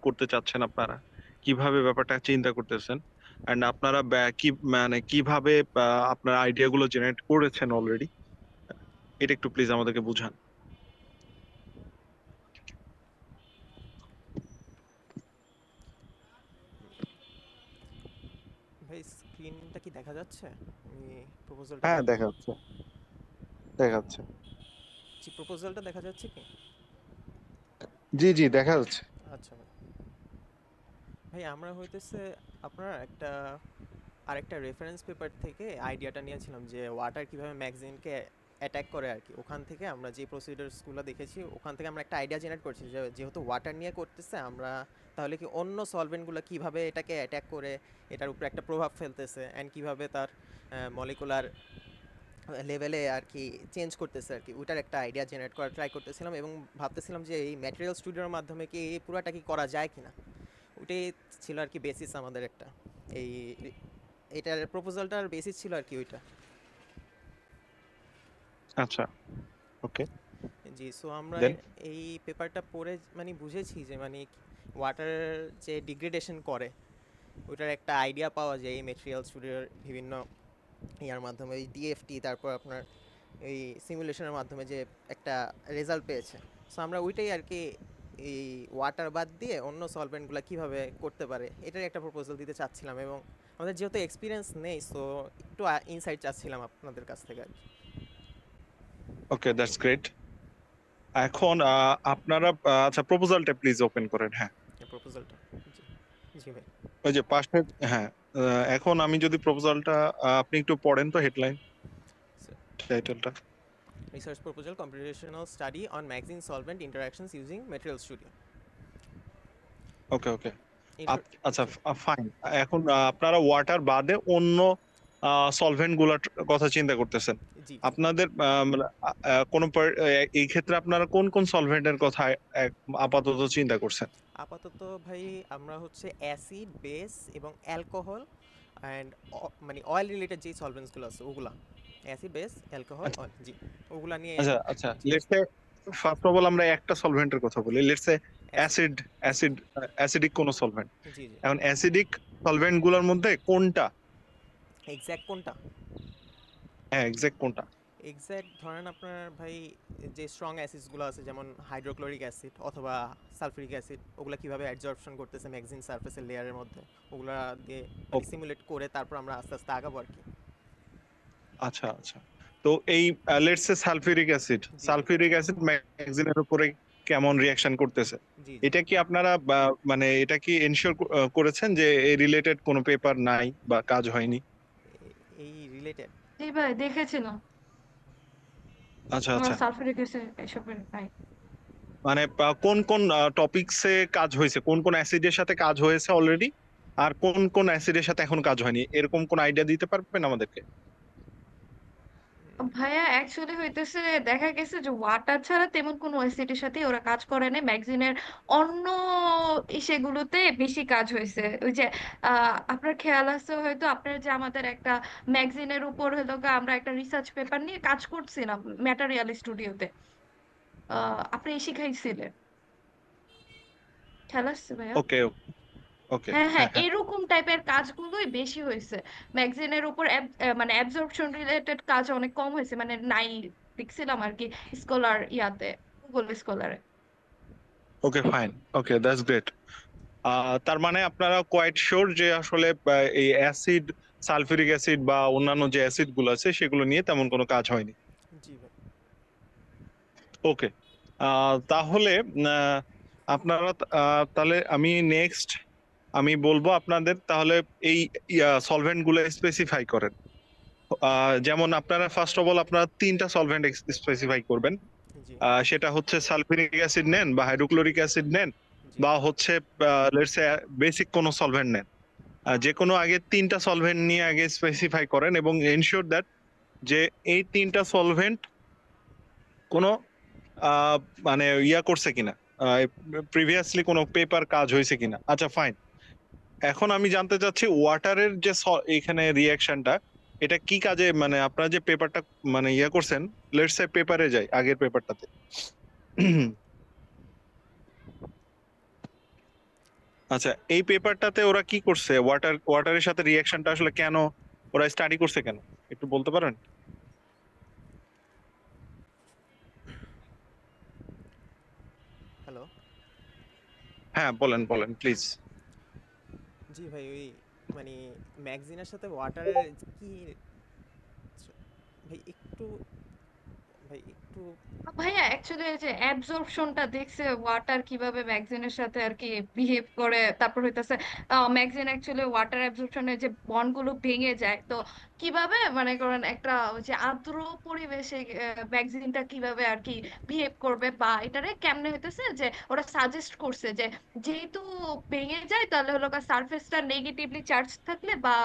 করতে চাচ্ছেন আপনারা, কিভাবে ব্যাপারটা চিন্তা করতেছেন, এন্ড আপনারা কি মানে কিভাবে আপনার আইডিয়া গুলো জেনারেট করেছেন অলরেডি, এটা একটু প্লিজ আমাদেরকে বুঝান। ভাই স্ক্রিনটা কি দেখা যাচ্ছে? আমি প্রপোজালটা হ্যাঁ, দেখাই। দেখা যাচ্ছে, দেখা যাচ্ছে। জি, প্রপোজালটা দেখা যাচ্ছে কি? জি জি, দেখা যাচ্ছে। আচ্ছা ভাই। ভাই আমরা হইতেছে আপনার আরেকটা রেফারেন্স পেপার থেকে আইডিয়াটা নিয়েছিলাম যে ওয়াটার কিভাবে ম্যাগাজিনকে অ্যাটাক করে আর কি। ওখান থেকে আমরা যে প্রসিডিউরসগুলো দেখেছি ওখান থেকে আমরা একটা আইডিয়া জেনারেট করছি যে যেহেতু ওয়াটার নিয়ে করতেছে আমরা তাহলে কি অন্য সলভেন্টগুলো কিভাবে এটাকে অ্যাটাক করে এটার উপরে একটা প্রভাব ফেলতেছে অ্যান্ড কিভাবে তার মলিকুলার লেভেলে আর কি চেঞ্জ করতেছে আর কি, ওইটার একটা আইডিয়া জেনারেট করা ট্রাই করতেছিলাম এবং ভাবতেছিলাম যে এই ম্যাটেরিয়াল স্টুডিওর মাধ্যমে কি এই পুরাটা কি করা যায় কিনা। ওইটাই ছিল আর কি বেসিস আমাদের একটা, এই এটার প্রপোজালটার বেসিস ছিল আর কি ওইটা। আচ্ছা, ওকে, জি, সো আমরা দেন। এই পেপারটা পড়ে মানে বুঝেছি যে মানে ওয়াটার যে ডিগ্রেডেশন করে ওইটার একটা আইডিয়া পাওয়া যায় এই মেটেরিয়াল স্টুডিওর বিভিন্ন ইয়ার মাধ্যমে, এই ডিএফটি তারপর আপনার এই সিমুলেশনের মাধ্যমে যে একটা রেজাল্ট পেয়েছে। সো আমরা ওইটাই আর কি এই ওয়াটার বাদ দিয়ে অন্য সলভেন্টগুলো কিভাবে করতে পারে এটার একটা প্রপোজাল দিতে চাচ্ছিলাম এবং আমাদের যেহেতু এক্সপিরিয়েন্স নেই সো একটু ইনসাইট চাচ্ছিলাম আপনাদের কাছ থেকে আর কি। ওকে, দ্যাটস গ্রেট। এখন আপনারা আচ্ছা, প্রপোজালটা প্লিজ ওপেন করেন। হ্যাঁ, এই প্রপোজালটা। জি, জি ভাই। ওই যে পাশে। হ্যাঁ, এখন আমি যদি প্রপোজালটা, আপনি একটু পড়েন তো হেডলাইন টাইটেলটা। Research proposal computational study on magnesium solvent interactions using material studio. Okay okay, আচ্ছা, জি ফাইন। এখন আপনারা ওয়াটার বাদে অন্য সলভেন্ট গুলার কথা চিন্তা করতেছেন। জি জি। আপনাদের মানে, কোন এই ক্ষেত্রে আপনারা কোন কোন সলভেন্টের কথা আপাতত চিন্তা করছেন? আপাতত ভাই আমরা হচ্ছে অ্যাসিড বেস এবং অ্যালকোহল অ্যান্ড মানে অয়েল রিলেটেড যেই সলভেন্টসগুলো আছে ওগুলা, অ্যাসিড বেস অ্যালকোহল আচ্ছা অয়েল, জি ওগুলা নিয়ে। আচ্ছা আচ্ছা, জি let's say first of all আমরা একটা সলভেন্টের কথা বলি। Let's say acid. Acid, acid, acidic কোন সলভেন্ট। জি জি। এখন অ্যাসিডিক সলভেন্ট গুলোর মধ্যে কোনটা, এক্স্যাক্ট কোনটা? হ্যাঁ এক্সাক্ট কোনটা? এক্স্যাক্ট ধরেন আপনার ভাই যে স্ট্রং অ্যাসিডসগুলো আছে যেমন হাইড্রোক্লোরিক অ্যাসিড অথবা সালফিউরিক অ্যাসিড ওগুলা কিভাবে অ্যাবজর্পশন করতেছে ম্যাগজিন সারফেসের লেয়ারের মধ্যে ওগুলা দিয়ে মানে ওকে, সিমুলেট করে তারপর আমরা আস্তে আস্তে আগাবো আর কি। আচ্ছা আচ্ছা। তো এই লেটস সে সালফিউরিক অ্যাসিড, জি জি। সালফিউরিক অ্যাসিড ম্যাগজিনের উপরে কেমন রিয়াকশন করতেছে, জি জি। এটা কি আপনারা মানে এটা কি এনশিওর করেছেন যে এই রিলেটেড কোনো পেপার নাই বা কাজ হয়নি? এই রিলেটেড। জি ভাই, দেখেছিলাম। আচ্ছা আমরা আচ্ছা, সালফিউরিক অ্যাসিড এসবের নাই। মানে কোন কোন টপিকসে কাজ হয়েছে, কোন কোন অ্যাসিডের সাথে কাজ হয়েছে অলরেডি, আর কোন কোন অ্যাসিডের সাথে এখন কাজ হয়নি, এরকম কোন আইডিয়া দিতে পারবেন আমাদেরকে? ভাইয়া অ্যাকচুয়ালি হইতেছে দেখা গেছে যে ওয়াটার ছাড়া তেমন কোনো অ্যাসিডের সাথে ওরা কাজ করে নাই। ম্যাগজিনের অন্য সেগুলোতে বেশি কাজ হয়েছে। ওই যে আপনার খেয়াল আছে হয়তো আপনার যে আমাদের একটা ম্যাগজিনের উপর হলো গিয়ে আমরা একটা রিসার্চ পেপার নিয়ে কাজ করছিলাম ম্যাটেরিয়াল স্টুডিওতে, আপনি শিখাইছিলেন, খেয়াল আসছে ভাইয়া? ওকে ওকে, হ্যাঁ হ্যাঁ, হ্যাঁ হ্যাঁ। এরকম টাইপের কাজগুলোই বেশি হয়েছে। ম্যাগজিনের উপর মানে অ্যাবজর্পশন রিলেটেড কাজ অনেক কম হয়েছে, মানে নাই দেখছিলাম আর কি স্কলার ইয়াতে, গুগল স্কলারে। Okay fine, okay that's great. তার মানে আপনারা কোয়াইট শিওর যে আসলে এই অ্যাসিড, সালফিউরিক অ্যাসিড বা অন্যান্য যে অ্যাসিড গুলো আছে সেগুলো নিয়ে তেমন কোনো কাজ হয়নি। জি ভাই। ওকে, তাহলে আহ, আপনারা তাহলে আমি নেক্সট আমি বলবো আপনাদের তাহলে এই সলভেন্ট গুলো স্পেসিফাই করেন। যেমন আপনারা ফার্স্ট অফ অল আপনারা তিনটা সলভেন্ট স্পেসিফাই করবেন। জি সেটা হচ্ছে সালফিউরিক অ্যাসিড নেন বা হাইড্রোক্লোরিক অ্যাসিড নেন, জি। বা হচ্ছে লেটস সে বেসিক কোনো সলভেন্ট নেন। যে কোনো আগে তিনটা সলভেন্ট নিয়ে আগে স্পেসিফাই করেন এবং এনশিওর দ্যাট যে এই তিনটা সলভেন্ট কোনো আহ, মানে করছে কিনা, প্রিভিয়াসলি কোনো পেপার কাজ হয়েছে কিনা। আচ্ছা ফাইন। এখন আমি জানতে চাচ্ছি ওয়াটারের যে এখানে রিয়াকশনটা, এটা কি কাজে, মানে আপনারা যে পেপারটা মানে করছেন, লেটস সে পেপারে যাই আগের পেপারটাতে। আচ্ছা, এই পেপারটাতে ওরা কি করছে, ওয়াটারের সাথে রিঅ্যাকশনটা আসলে কেন ওরা স্টাডি করছে কেন, একটু বলতে পারেন? হ্যালো। হ্যাঁ, বলেন বলেন প্লিজ। জি ভাই, ওই মানে ম্যাগজিনের সাথে ওয়াটারের কি ভাই একটু ভাই একটু। ভাইয়া অ্যাকচুয়ালি যে অ্যাবজর্পশনটা দেখছে ওয়াটার কিভাবে ম্যাগজিনের সাথে আর কি বিহেভ করে, তারপর হইতাছে ম্যাগজিন অ্যাকচুয়ালি ওয়াটার অ্যাবজর্পশনের যে বন্ড গুলো ভেঙে যায়, তো কিভাবে মানে করেন একটা ওই যে আর্দ্র পরিবেশে ম্যাগজিনটা কিভাবে আর কি বিহেভ করবে, বা এটারে কেমনে হইতেছে যে ওরা সাজেস্ট করছে যে যেহেতু ভেঙে যায় তাহলে হলো সারফেসটা নেগেটিভলি চার্জ থাকলে বা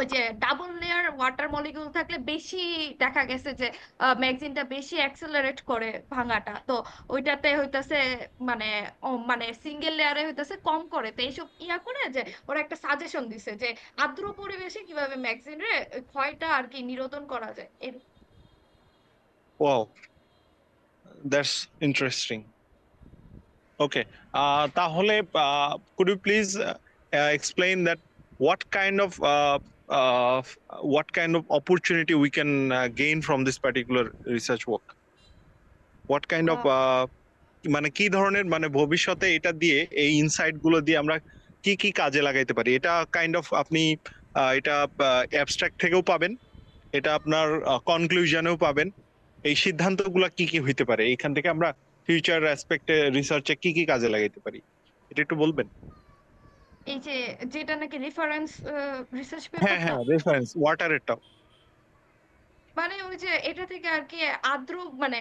ওই যে ডাবল লেয়ার ওয়াটার মলিকিউল থাকলে বেশি দেখা গেছে যে ম্যাগজিনটা বেশি অ্যাক্সেলারেট করে ভাঙাটা, তো ওইটাতে হইতাছে মানে মানে সিঙ্গেল লেয়ারে হইতাছে কম করে, তো এইসব ইয়া করে যে ওরা একটা সাজেশন দিছে যে আর্দ্র পরিবেশে কিভাবে ম্যাগজিনের ক্ষয়টা আর কি নিরোধন করা যায় ওয়াও, দ্যাটস ইন্টারেস্টিং। ওকে, তাহলে could you please explain that what kind of uh, what kind of opportunity we can gain from this particular research work? What kind of মানে কি ধরনের, মানে ভবিষ্যতে এটা দিয়ে, এই ইনসাইট গুলো দিয়ে আমরা কি কি কাজে লাগাইতে পারি? এটা কাইন্ড অফ আপনি এটা অ্যাবস্ট্রাক্ট থেকেও পাবেন, এটা আপনার কনক্লুশনেও পাবেন। এই সিদ্ধান্তগুলো কি কি হইতে পারে, এখান থেকে আমরা ফিউচার অ্যাসপেক্টে রিসার্চে কি কি কাজে লাগাইতে পারি, এটা একটু বলবেন? এই যে যেটা নাকি রেফারেন্স রিসার্চ হ্যাঁ পেপারটা, হ্যাঁ, রেফারেন্স ওয়াটারেরটাও। মানে ওই যে এটা থেকে আর কি আদ্র মানে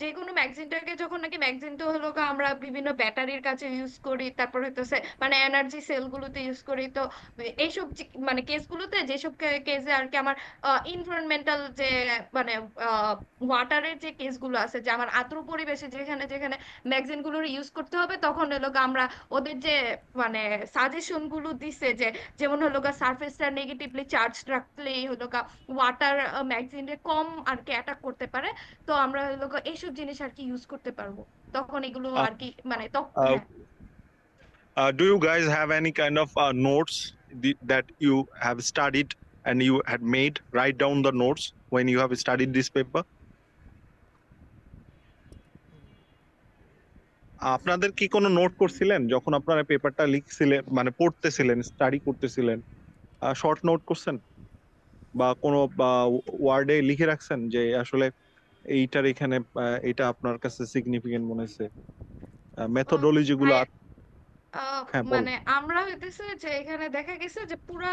যে কোনো ম্যাগজিনটাকে যখন নাকি ম্যাগজিন তো হলো আমরা বিভিন্ন ব্যাটারির কাছে ইউজ করি, তারপর হইতেছে মানে এনার্জি সেল গুলোতে ইউজ করি, তো এইসব মানে কেসগুলোতে যেসব কেসে আর কি আমার ইনভায়রনমেন্টাল যে মানে ওয়াটারের যে কেসগুলো আছে যে আমার আর্দ্র পরিবেশে যেখানে যেখানে ম্যাগজিন গুলোর ইউজ করতে হবে, তখন হলো আমরা ওদের যে মানে সাজেশন গুলো দিছে যে যেমন হলো সারফেসটা নেগেটিভলি চার্জ রাখলেই হলো ওয়াটার ম্যাগজিনে কম আর কি অ্যাটাক করতে পারে, তো আমরা হলো এইসব জিনিস আর কি ইউজ করতে পারবো তখন এগুলো আর কি মানে তখন হ্যাঁ। Do you guys have any kind of notes that you have studied and you had made? Write down the notes when you have studied this paper. আপনাদের কি কোনো নোট করছিলেন যখন আপনারা পেপারটা লিখছিলেন, মানে পড়তেছিলেন, স্টাডি করতেছিলেন? শর্ট নোট করছেন বা কোনো ওয়ার্ডে লিখে রাখছেন যে আসলে এইটার এখানে এটা আপনার কাছে সিগনিফিকেন্ট মনে হয়েছে, মেথোডোলজি গুলো? ভাই হ্যাঁ, বল। মানে আমরা হইতেছে যে এখানে দেখা গেছে যে পুরা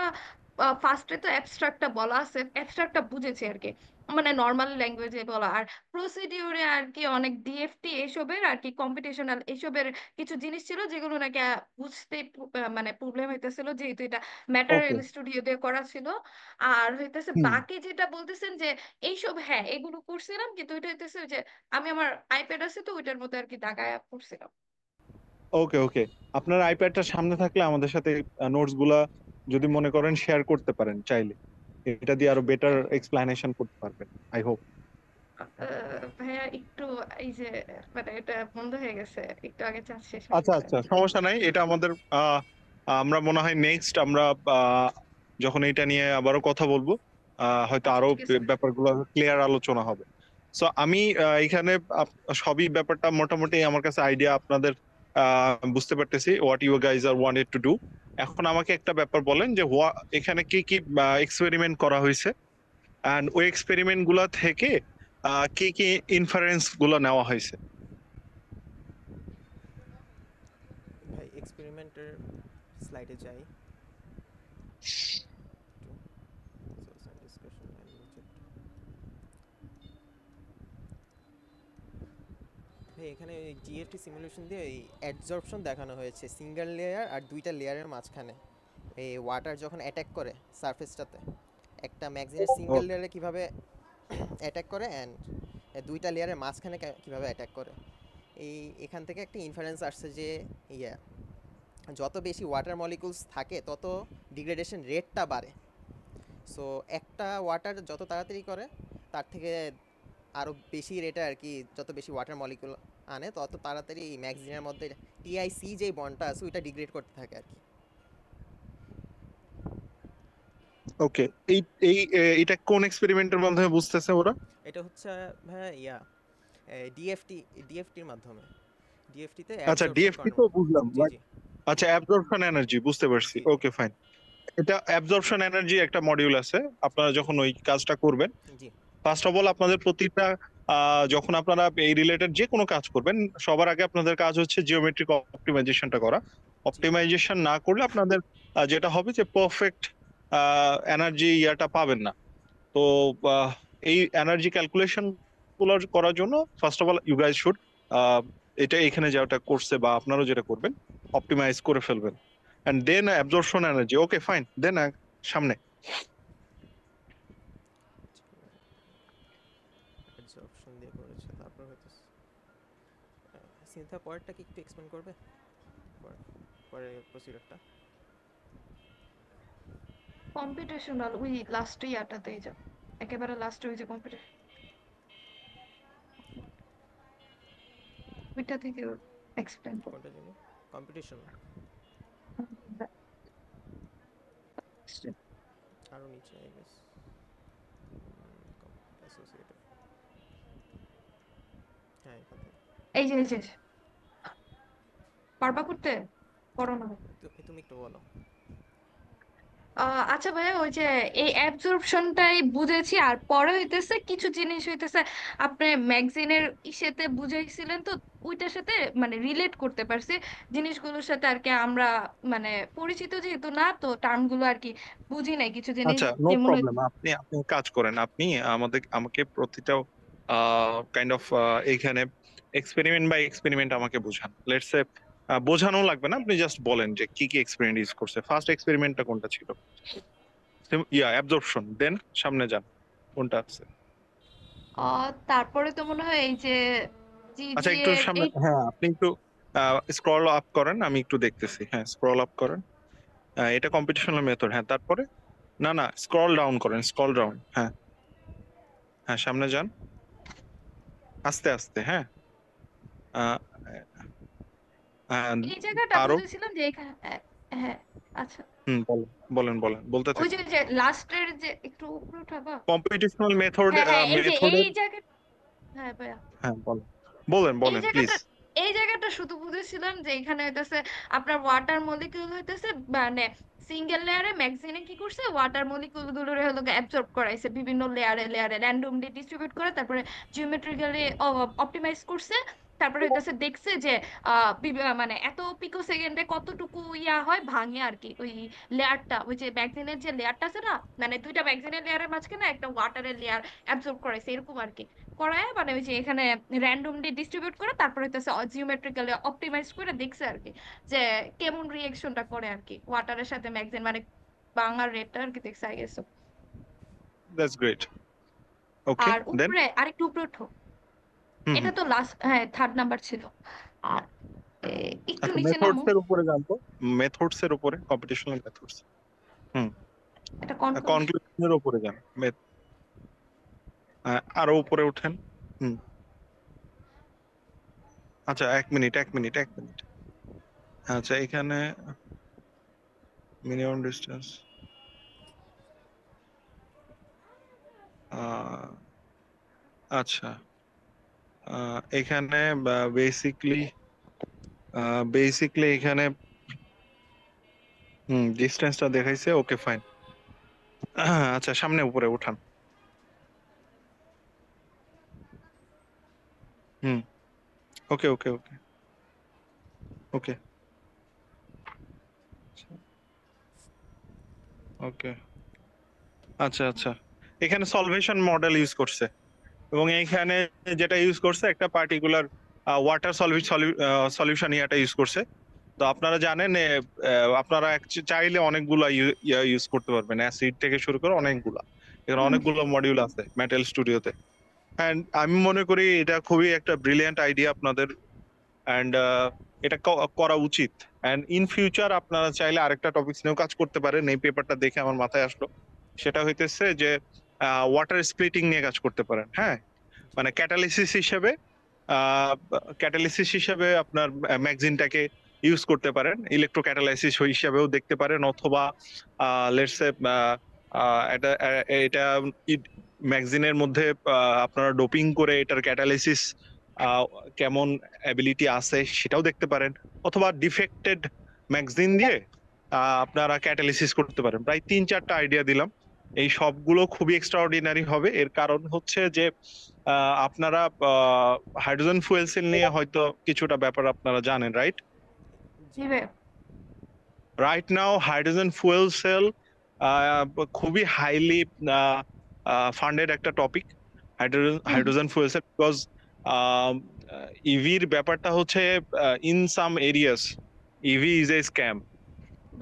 ফার্স্টে তো অ্যাবস্ট্রাক্টটা বলা আছে, অ্যাবস্ট্রাক্টটা বুঝেছি আর কি, মানে নর্মাল ল্যাঙ্গুয়েজে বলা, আর প্রসিডিউরে আর কি অনেক ডিএফটি এসবের আর কি কম্পিটিশনাল এসবের কিছু জিনিস ছিল যেগুলো নাকি বুঝতে মানে প্রবলেম হইতেছিল, যেহেতু এটা ওকে। ম্যাটেরিয়াল স্টুডিও দিয়ে করা ছিল। আর হইতেছে হুম। বাকি যেটা বলতেছেন যে এইসব হ্যাঁ এগুলো করছিলাম, কিন্তু এটা হইতেছে যে আমি আমার আইপ্যাড আছে তো ওইটার মধ্যে আর কি দাগায় করছিলাম। ওকে ওকে, আপনার আইপ্যাডটা সামনে থাকলে আমাদের সাথে নোটস গুলা যদি মনে করেন শেয়ার করতে পারেন চাইলে, এটা দিয়ে আরো বেটার এক্সপ্লানেশন করতে পারবেন, আই হোপ। ভাইয়া একটু এই যে মানে এটা বন্ধ হয়ে গেছে একটু আগে, চার্জ শেষ হয়ে আচ্ছা গেছে আর আচ্ছা, কি। সমস্যা নাই। এটা আমাদের আমরা মনে হয় নেক্সট আমরা যখন এটা নিয়ে আবারও কথা বলবো, হয়তো আচ্ছা আরো ঠিক আছে। ব্যাপারগুলো ক্লিয়ার আলোচনা হবে। সো আমি এখানে সবই ব্যাপারটা মোটামুটি আমার কাছে আইডিয়া আপনাদের বুঝতে পারতেছি what you guys are wanted to do. এখন আমাকে একটা ব্যাপার বলেন যে এখানে কি কি এক্সপেরিমেন্ট করা হয়েছে, এন্ড ওই এক্সপেরিমেন্ট গুলা থেকে কি কি ইনফারেন্স গুলো নেওয়া হয়েছে? ভাই এক্সপেরিমেন্টের স্লাইডে যাই। ভাই এখানে জিএফটি সিমুলেশন দিয়ে এই অ্যাডজর্পশন দেখানো হয়েছে সিঙ্গেল লেয়ার আর দুইটা লেয়ারের মাঝখানে। এই ওয়াটার যখন অ্যাটাক করে সারফেসটাতে, একটা ম্যাগজিনের সিঙ্গেল লেয়ারে কিভাবে অ্যাটাক করে অ্যান্ড দুইটা লেয়ারের মাঝখানে কিভাবে অ্যাটাক করে। এখান থেকে একটা ইনফারেন্স আসছে যে ইয়া যত বেশি ওয়াটার মলিকুলস থাকে তত ডিগ্রেডেশন রেটটা বাড়ে। সো একটা ওয়াটার যত তাড়াতাড়ি করে তার থেকে আরও বেশি রেটে আর কি, যত বেশি ওয়াটার মলিকুল আনে তত তাড়াতাড়ি ম্যাগজিনের মধ্যে টিআইসি যে বন্ডটা আছে ওইটা ডিগ্রেড করতে থাকে আর কি। ওকে, এই এই এটা কোন এক্সপেরিমেন্টের মাধ্যমে বুঝতেছে ওরা? এটা হচ্ছে ভাইয়া ডিএফটির মাধ্যমে, ডিএফটিতে আচ্ছা, অ্যাবজর্পশন ডিএফটি করানো। তো বুঝলাম, জি জি আচ্ছা অ্যাবজর্পশন এনার্জি বুঝতে পারছি, জি ওকে ফাইন। এটা অ্যাবজর্পশন এনার্জি একটা মডিউল আছে, আপনারা যখন ওই কাজটা করবেন, জি ফার্স্ট অফ অল আপনাদের প্রতিটা যখন আপনারা এই রিলেটেড যে কোনো কাজ করবেন, সবার আগে আপনাদের কাজ হচ্ছে জিওমেট্রিক অপটিমাইজেশনটা করা। জি অপটিমাইজেশন না করলে আপনাদের যেটা হবে যে পারফেক্ট এনার্জি ইয়াটা পাবেন না। তো আহ, এই এনার্জি ক্যালকুলেশন গুলো করার জন্য first of all you guys should এটা এখানে যেটা করছে বা আপনারাও যেটা করবেন, অপটিমাইজ করে ফেলবেন, and then absorption energy. Okay fine, then সামনে। অপশন দিয়ে করেছে, তারপর হয়তো সিনথা পরেরটা কি একটু এক্সপ্লেন করবে, পরে প্রসিডিউরটা? কম্পিটিশনাল ওই লাস্ট ইয়ারটাতেই যাও, একেবারে লাস্টে ওই যে কম্পিটিশন ওইটা থেকে এক্সপ্লেন করো। কোনটা জানি, কম্পিটিশন আরো নিচে আই গেস, অ্যাসোসিয়েটেড, হ্যাঁ এখানে। এই যে পারবা করতে, করো না। তুমি একটু বলো। আচ্ছা ভাইয়া, ওই যে এই অ্যাবজর্পশনটাই বুঝেছি, আর পরে হইতেছে কিছু জিনিস হইতেছে আপনি ম্যাগাজিনের ইসেতে বুঝাইছিলেন তো, ওইটার সাথে মানে রিলেট করতে পারছি জিনিসগুলোর সাথে আর কি। আমরা মানে পরিচিত যেহেতু না, তো টার্মগুলো আর কি বুঝি নাই কিছু জিনিস, আচ্ছা, নো যেমন প্রবলেম। আপনি আপনি কাজ করেন, আপনি আমাকে প্রতিটা কাইন্ড অফ এইখানে এক্সপেরিমেন্ট বাই এক্সপেরিমেন্ট আমাকে বুঝান। লেটস সে বোঝানো লাগবে না, আপনি জাস্ট বলেন যে কি কি এক্সপেরিমেন্ট ইউজ করছে। ফার্স্ট এক্সপেরিমেন্টটা কোনটা ছিল? অ্যাবজর্পশন। দেন সামনে যান, কোনটা আছে? তারপরে তো মনে হয় এই যে জি জি আচ্ছা, একটু সামনে, এই হ্যাঁ আপনি একটু স্ক্রল আপ করেন, আমি একটু দেখতেছি। হ্যাঁ, স্ক্রল আপ করেন। এটা কম্পিটিশনাল মেথড। হ্যাঁ, তারপরে না না, স্ক্রল ডাউন করেন, স্ক্রল ডাউন। হ্যাঁ হ্যাঁ, সামনে যান আস্তে আস্তে। হ্যাঁ, আহ, আহ, এই জায়গাটা আরো। বুঝেছিলাম যে এখানে হ্যাঁ আচ্ছা, বলেন বলেন বলেন, বলতে ওই থাকেন। যে লাস্টের যে একটু উপরে উঠাবা। কম্পিটিশনাল মেথড, হ্যাঁ হ্যাঁ, এই যে এই মেথডের। জায়গা, হ্যাঁ ভাইয়া, হ্যাঁ বলেন, বলেন এই বলেন প্লিজ। জায়গাটা এই জায়গাটা শুধু বুঝেছিলাম যে এখানে হইতেছে আপনার ওয়াটার মলিকিউল হইতেছে মানে সিঙ্গেল লেয়ারে ম্যাগজিনে কি করছে, ওয়াটার মলিকিউল গুলো হলো অ্যাবজর্ব করাইছে বিভিন্ন লেয়ারে লেয়ারে র্যান্ডমলি ডিস্ট্রিবিউট করে, তারপরে জিওমেট্রিক্যালি অপটিমাইজ করছে। তারপরে হইতেছে দেখছে যে মানে এত পিকো সেকেন্ডে কতটুকু ইয়া হয় ভাঙে আর কি ওই লেয়ারটা, ওই যে ম্যাগজিনের যে লেয়ারটা আছে না, মানে দুইটা ম্যাগজিনের লেয়ারের মাঝখানে একটা ওয়াটারের লেয়ার অ্যাবজর্ব করাইছে এরকম আর কি। করায় মানে ওই যে এখানে র্যান্ডমলি ডিস্ট্রিবিউট করে তারপর হইতেছে জিওমেট্রিক্যালি অপটিমাইজ করে দেখছে আর কি, যে কেমন রিয়েকশনটা করে আর কি ওয়াটারের সাথে ম্যাগজিন, মানে বাংলার রেটটা আর কি দেখছে I guess. That's great. Okay আর দেন। উপরে আরেকটু উপরে ওঠো, হুম এটা হুম। তো লাস্ট, হ্যাঁ থার্ড নাম্বার ছিল। আর একটু আচ্ছা, নিচে মেথডস নামো, এর উপরে জানতো, মেথডস এর উপরে, কম্পিটিশনাল মেথডস। হুম। এটা কনক্লুশন। কনক্লুশনের উপরে যান। আরো উপরে উঠেন। হুম। আচ্ছা, এক মিনিট। আচ্ছা, এখানে মিনিমাম ডিস্টেন্স। আচ্ছা, এখানে বেসিকলি এখানে ডিস্টেন্সটা দেখাইছে। Okay fine. আচ্ছা, সামনে উপরে উঠান। হুম। ওকে ওকে ওকে ওকে ওকে। আচ্ছা আচ্ছা, এখানে সলভেশন মডেল ইউজ করছে, এবং এইখানে যেটা ইউজ করছে একটা পার্টিকুলার ওয়াটার সলিউশন ইয়াটা ইউজ করছে। তো আপনারা জানেন আপনারা চাইলে অনেকগুলা ইউজ করতে পারবেন, অ্যাসিড থেকে শুরু করে অনেকগুলা। এখানে অনেকগুলো মডিউল আছে মেটাল স্টুডিওতে। অ্যান্ড আমি মনে করি এটা খুবই একটা ব্রিলিয়ান্ট আইডিয়া আপনাদের, অ্যান্ড এটা করা উচিত। অ্যান্ড ইন ফিউচার আপনারা চাইলে আরেকটা টপিক নিয়েও কাজ করতে পারেন। এই পেপারটা দেখে আমার মাথায় আসলো, সেটা হইতেছে যে ওয়াটার স্প্লিটিং নিয়ে কাজ করতে পারেন। হ্যাঁ, মানে ক্যাটালিসিস হিসেবে ক্যাটালিসিস হিসেবে আপনার ম্যাগজিনটাকে ইউজ করতে পারেন, ইলেকট্রোক্যাটালাইসিস হিসাবেও দেখতে পারেন, অথবা লেটস সে এটা এটা ম্যাগজিনের মধ্যে আপনারা ডোপিং করে এটার ক্যাটালিসিস কেমন অ্যাবিলিটি আছে সেটাও দেখতে পারেন, অথবা ডিফেক্টেড ম্যাগজিন দিয়ে আপনারা ক্যাটালিসিস করতে পারেন। প্রায় 3-4টা আইডিয়া দিলাম, এই সবগুলো খুবই এক্সট্রাঅর্ডিনারি হবে। এর কারণ হচ্ছে যে আপনারা হাইড্রোজেন ফুয়েল সেল নিয়ে হয়তো কিছুটা ব্যাপার আপনারা জানেন, রাইট? জি ভাইয়া। Right now hydrogen fuel cell খুবই হাইলি ফান্ডেড একটা topic, hydrogen fuel cell, because ইভির ব্যাপারটা হচ্ছে in some areas EV is a scam,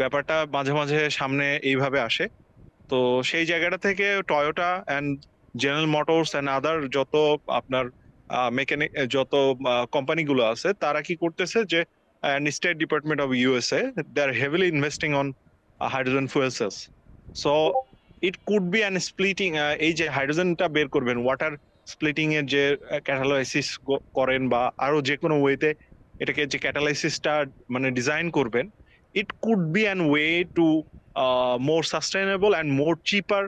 ব্যাপারটা মাঝে মাঝে সামনে এইভাবে আসে। তো সেই জায়গাটা থেকে Toyota and general motors and other যত আপনার মেকানিক যত কোম্পানিগুলো আছে তারা কি করতেছে যে state department of USA they are heavily investing on hydrogen fuel cells. So it could be an splitting, এই যে হাইড্রোজেনটা বের করবেন, ওয়াটার স্প্লিটিং এর যে ক্যাটালাইসিস করেন বা আরো যে কোনো ওয়েতে এটাকে যে ক্যাটালাইসিসটা মানে ডিজাইন করবেন, it could be an way to more sustainable and more cheaper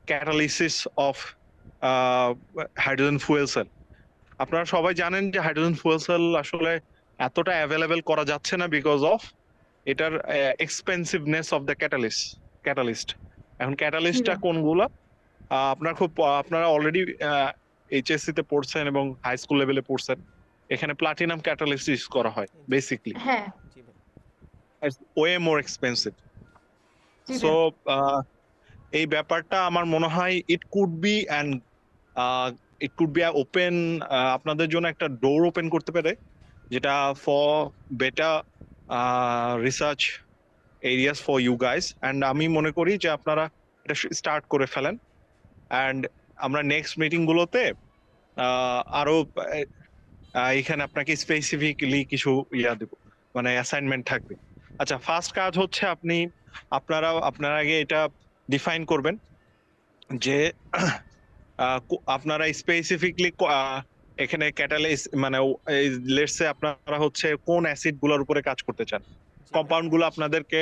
catalysis of hydrogen fuel cell. আপনারা সবাই জানেন যে হাইড্রোজেন ফুয়েল সেল আসলে এতটা অ্যাভেলেবেল করা যাচ্ছে না বিকজ অফ এটার এক্সপেন্সিভনেস অফ দ্য ক্যাটালিস্ট। এখন ক্যাটালিস্টটা কোনগুলা আপনারা অলরেডি এইচএসসি তে পড়ছেন এবং হাই স্কুল লেভেলে পড়ছেন, এখানে প্লাটিনাম ক্যাটালিস্ট ইউজ করা হয় বেসিকলি, হ্যাঁ। জি ভাই। Way more expensive. জি সো ভাইয়া। এই ব্যাপারটা আমার মনে হয় it could be and it could be open, আপনাদের জন্য একটা ডোর ওপেন করতে পারে, যেটা for better research areas for you guys. And আমি মনে করি যে আপনারা এটা স্টার্ট করে ফেলেন, অ্যান্ড আমরা নেক্সট মিটিং গুলোতে আরো এখানে আপনাকে স্পেসিফিকলি কিছু দেব, মানে অ্যাসাইনমেন্ট থাকবে। আচ্ছা, ফার্স্ট কাজ হচ্ছে আপনারা আগে এটা ডিফাইন করবেন যে আপনারা স্পেসিফিকলি এখানে ক্যাটালাইজ মানে লেটস সে আপনারা হচ্ছে কোন অ্যাসিড গুলোর উপরে কাজ করতে চান, কম্পাউন্ড গুলো আপনাদেরকে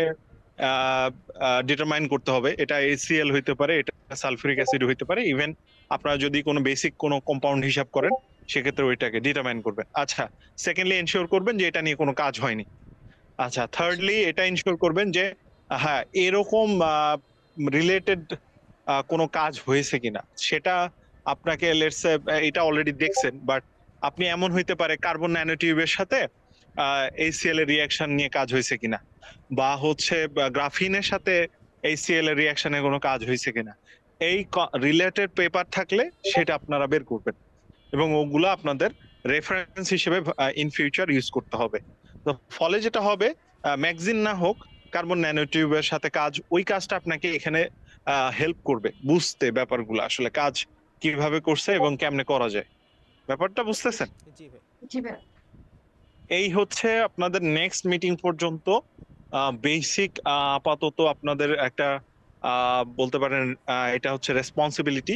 ডিটারমাইন করতে হবে। এটা HCl হইতে পারে, এটা সালফিউরিক অ্যাসিড হইতে পারে, ইভেন আপনারা যদি কোনো বেসিক কোনো কম্পাউন্ড হিসাব করেন সেক্ষেত্রে ওইটাকে ডিটারমাইন করবেন। আচ্ছা, সেকেন্ডলি এনশিওর করবেন যে এটা নিয়ে কোনো কাজ হয়নি। আচ্ছা, থার্ডলি এটা ইনশিওর করবেন যে হ্যাঁ এরকম রিলেটেড কোনো কাজ হয়েছে কিনা সেটা আপনাকে লেটস সে এটা অলরেডি দেখছেন, বাট আপনি এমন হইতে পারে কার্বন ন্যানোটিউবের সাথে HCl এর রিয়াকশন নিয়ে কাজ হয়েছে কিনা, বা হচ্ছে গ্রাফিনের সাথে HCl এর রিয়াকশনে কোনো কাজ হয়েছে কিনা, এই রিলেটেড পেপার থাকলে সেটা আপনারা বের করবেন এবং ওগুলো আপনাদের রেফারেন্স হিসেবে ইন ফিউচার ইউজ করতে হবে। তো ফলে যেটা হবে, ম্যাগজিন না হোক, কার্বন ন্যানোটিউবের সাথে কাজ, ওই কাজটা আপনাকে এখানে হেল্প করবে বুঝতে ব্যাপারগুলো আসলে কাজ কিভাবে করছে এবং কেমনে করা যায়। ব্যাপারটা বুঝতেছেন? জি ভাই। জি ভাইয়া। এই হচ্ছে আপনাদের নেক্সট মিটিং পর্যন্ত বেসিক আপাতত আপনাদের একটা বলতে পারেন এটা হচ্ছে রেসপন্সিবিলিটি।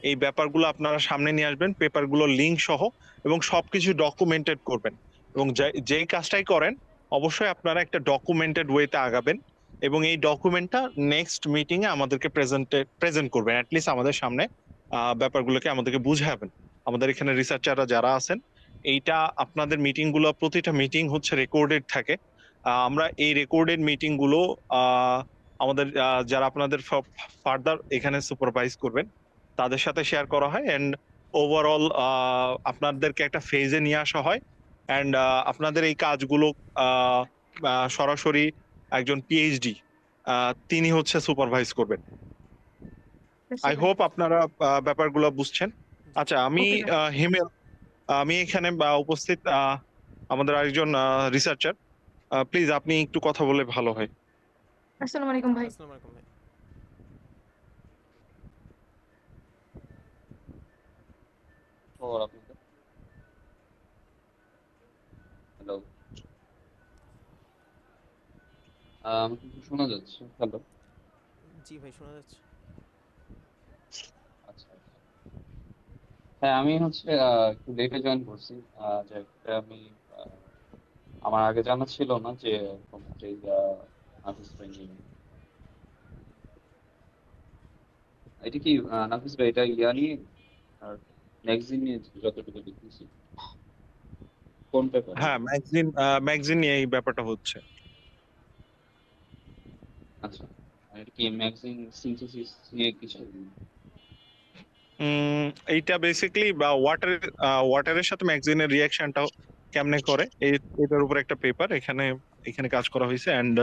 এই ব্যাপারগুলো আপনারা সামনে নিয়ে আসবেন, পেপারগুলো লিংক সহ, এবং সবকিছু ডকুমেন্টেড করবেন। এবং যেই কাজটাই করেন অবশ্যই আপনারা একটা ডকুমেন্টেড ওয়েতে আগাবেন এবং এই ডকুমেন্টটা নেক্সট মিটিং এ আমাদেরকে প্রেজেন্ট করবেন, অ্যাটলিস্ট আমাদের সামনে ব্যাপারগুলোকে আমাদেরকে বুঝাবেন। আমাদের এখানে রিসার্চাররা যারা আছেন, এইটা আপনাদের মিটিং গুলো, প্রতিটা মিটিং হচ্ছে রেকর্ডেড থাকে। আমরা এই রেকর্ডেড মিটিং গুলো আমাদের যারা আপনাদের ফার্দার এখানে সুপারভাইজ করবেন তাদের সাথে শেয়ার করা হয়, এন্ড ওভারঅল আপনাদেরকে একটা ফেজে নিয়ে আসা হয়, এন্ড আপনাদের এই কাজগুলো সরাসরি একজন পিএইচডি তিনি হচ্ছে সুপারভাইজ করবেন। আই হোপ আপনারা ব্যাপারগুলো বুঝছেন। আচ্ছা, আমি ওকে ভাই। হিমেল, আমি এখানে উপস্থিত আমাদের আরেকজন রিসার্চার, প্লিজ আপনি একটু কথা বলে ভালো হয়। আসসালামু আলাইকুম ভাই। আসসালামু আলাইকুম ভাই। খবর আপনাদের? হ্যালো, আমাকে কি শোনা যাচ্ছে? হ্যালো, জি ভাই, শোনা যাচ্ছে। আচ্ছা। হ্যাঁ, আমি হচ্ছে একটু লেটে জয়েন করছি। যে আমি আহ, আমার আগে জানা ছিল না যে এরকম একটা নাফিস ভাই নিয়ে। এটা কি নাফিস ভাই এটা নিয়ে আর ম্যাগাজিন নিয়ে যতটুকু দেখতেছি কোন পেপারে? হ্যাঁ, ম্যাগজিন নিয়ে এই ব্যাপারটা হচ্ছে। আচ্ছা, আর এটা কি ম্যাগাজিন সিনথেসিস নিয়ে কিছু? এইটা বেসিক্যালি ওয়াটারের সাথে ম্যাগজিনের রিয়াকশনটা কেমনে করে এটার উপর একটা পেপার এখানে এখানে কাজ করা হয়েছে। এন্ড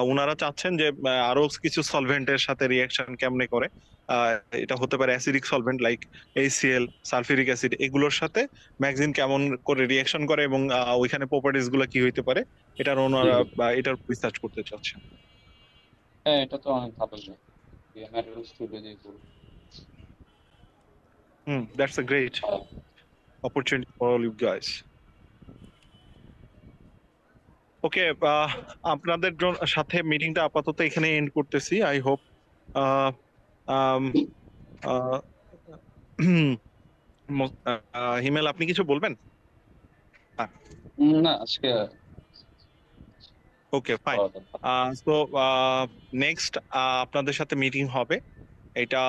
ওনারা চাচ্ছেন যে আরো কিছু সলভেন্টের সাথে রিয়াকশন কেমনে করে। আহ, এটা হতে পারে acidic solvent like HCl, sulphuric acid, এগুলোর সাথে ম্যাগজিন কেমন করে রিয়াকশন করে এবং ওইখানে প্রপার্টিজ গুলো কি হইতে পারে এটার ওনারা এটার রিসার্চ করতে চাচ্ছেন। হ্যাঁ, এটা তো অনেক ভালো যায়। ম্যাটেরিয়াল স্টুডিও দিয়ে করবো। That's a great opportunity for all you guys. Okay, আপনাদের সাথে মিটিংটা আপাতত এখানে এন্ড করতেছি। আই হোপ হিমেল, আপনি কিছু বলবেন? না, আজকে ওকে, ফাইন। করা দরকার। সো নেক্সট আপনাদের সাথে মিটিং হবে, এটা